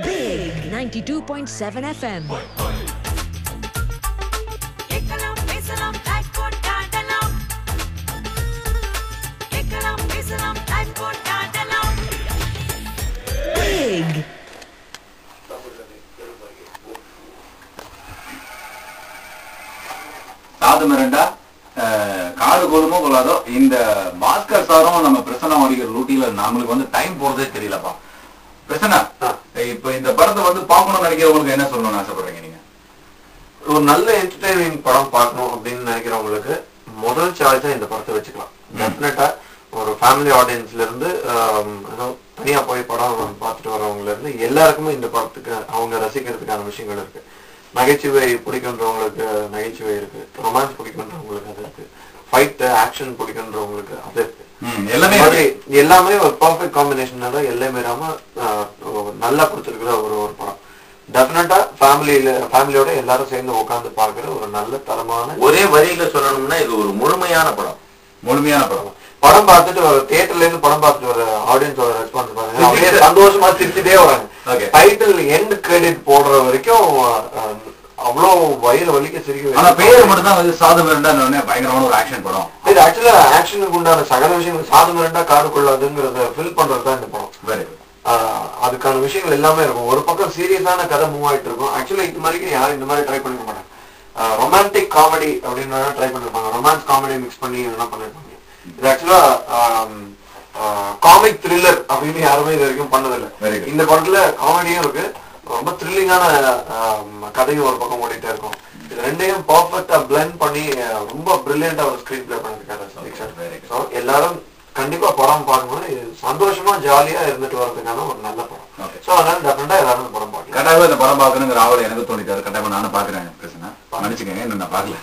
Big 92.7 FM. Big. சாது மிரண்டா காடு கோதுமோ கொள்ளாதோ இந்த பாஸ்கர் சாரும் நம்ம பிரசன்னா ஓடிக்கிற ரூட்டில நம்மளுக்கு வந்து டைம் போறதே தெரியலப்பா. பிரசன்னா, இப்ப இந்த படத்தை வந்து பார்க்கணும்னு நினைக்கிறவங்களுக்கு என்ன சொல்லணும்னு ஆசைப்படுறீங்க நீங்க? ஒரு நல்ல என்டர்டைனிங் படம் பார்க்கணும் அப்படின்னு நினைக்கிறவங்களுக்கு முதல் சாய்ஸா இந்த படத்தை வச்சுக்கலாம். டெஃபினட்டா ஒரு ஃபேமிலி ஆடியன்ஸ்ல இருந்து தனியா போய் படம் பார்த்துட்டு வரவங்கல இருந்து எல்லாருக்குமே இந்த படத்துக்கு அவங்க ரசிக்கிறதுக்கான விஷயங்கள் இருக்கு. நகைச்சுவை பிடிக்கின்றவங்களுக்கு நகைச்சுவை இருக்கு, ரொமான்ஸ் பிடிக்கின்றவங்களுக்கு அது இருக்கு, ஃபைட் ஆக்ஷன் பிடிக்கின்றவங்களுக்கு அது இருக்கு. எல்லாமே ஒரு பர்ஃபெக்ட் காம்பினேஷனால எல்லாமே நல்லா பிடிச்சிருக்கிற ஒரு படம். டெஃபினட்டா ஃபேமிலியோட எல்லாரும் சேர்ந்து உட்காந்து பாக்குற ஒரு நல்ல தரமான, ஒரே வரியில சொல்லணும்னா இது ஒரு முழுமையான படம். படம் பார்த்துட்டு தியேட்டர்ல இருந்து படம் பார்த்துட்டு வர ஆடியன்ஸோட ரெஸ்பான்ஸ் பாருங்க, அப்படியே சந்தோஷமா சிரிச்சுட்டே வராங்க. டைட்டில் எண்ட் கிரெடிட் போடுற வரைக்கும் அவ்வளோ வயிறு வலிக்க சிரிக்க. ஆனா பேர் மட்டும் தான் வந்து சாது மிரண்டா பயங்கரமான ஒரு ஆக்ஷன் படம். இது ஆக்சுவலா ஆக்ஷனுக்கு உண்டான சகல விஷயங்கள் சாது மிரண்டா காடு கொள்ளாதுங்கிறத ஃபில் பண்றதுதான் இந்த படம். அதுக்கான விஷயங்கள் எல்லாமே இருக்கும். ஒரு பக்கம் சீரியஸான கதை மூவ் ஆயிட்டு இருக்கும். ஆக்சுவலா இது மாதிரி யாரும் இந்த மாதிரி ட்ரை பண்ணிக்க மாட்டாங்க. ரொமான்டிக் காமெடி அப்படின்னு ட்ரை பண்ணிருப்பாங்க, ரொமான்ஸ் காமெடி மிக்ஸ் பண்ணி என்ன பண்ணிருப்பாங்க. இது ஆக்சுவலா காமிக் த்ரில்லர் அப்படின்னு யாருமே இது வரைக்கும் பண்ணதில்லை. இந்த படத்துல காமெடியும் இருக்கு, ரொம்ப த்ரில்லிங்கான கதையும் ஒரு பக்கம் ஓடிட்டே இருக்கும். இது ரெண்டையும் பர்ஃபெக்டா பிளெண்ட் பண்ணி ரொம்ப பிரில்லியண்டா ஒரு ஸ்கிரீன் பிளே பண்ணிருக்காரு. எல்லாரும் கண்டிப்பா படம் பார்க்கும்போது சந்தோஷமா ஜாலியா இருந்துட்டு வர்றதுக்கான ஒரு நல்ல படம். சோ அதனால டெஃபினட்டா எல்லாரும் படம் பார்க்கலாம். கட்டாயமா இந்த படம் பார்க்கணுங்கிற ஆவல் எனக்கு தோணிட்டாரு. கட்டாயமா நானும் பாக்குறேன். மன்னிச்சுக்கங்க, இன்னும் நான் பாக்கல.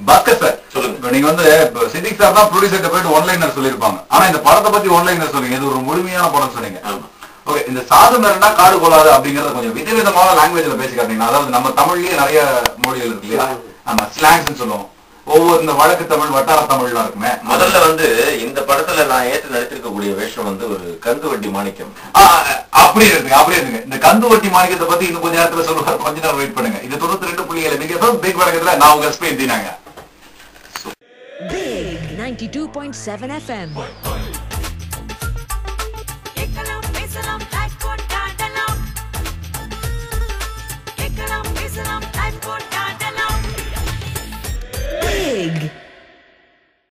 பாஸ்கர் சார் சொல்லுங்க. நீங்க வந்து சித்திக் சார் தான் ப்ரொடியூசர் போயிட்டு ஒன்லைனர் சொல்லிருப்பாங்க. ஆனா இந்த படத்தை பத்தி ஒன்லைனர் சொல்லுங்க. இது ஒரு முழுமையான படம் சொன்னீங்க. ஓகே, இந்த சாது மிரண்டா காடு கொள்ளாது அப்படிங்கறத கொஞ்சம் விதவிதமான லாங்குவேஜ்ல பேசி காட்டீங்கன்னா, அதாவது நம்ம தமிழ்லயே நிறைய மொழிகள் இருக்கு இல்லையா, நம்ம ஸ்லாங்ஸ் சொல்லுவோம். ஒவ்வொரு இந்த வழக்கு தமிழ் வட்டார தமிழ்லாம் இருக்குமே. முதல்ல வந்து இந்த படத்துல நான் ஏற்று நடித்திருக்கக்கூடிய வேஷம் வந்து ஒரு கந்து வட்டி மாணிக்கம். அப்படி இருக்குங்க. இந்த கந்து வட்டி மாணிக்கத்தை பத்தி இன்னும் கொஞ்ச நேரத்துல சொல்லுவாங்க. கொஞ்ச நேரம் வெயிட் பண்ணுங்க. இது 92.7 பிக் வழக்கத்துல நான் உங்க ஸ்பெயின் தீனாங்க. Big 92.7 FM.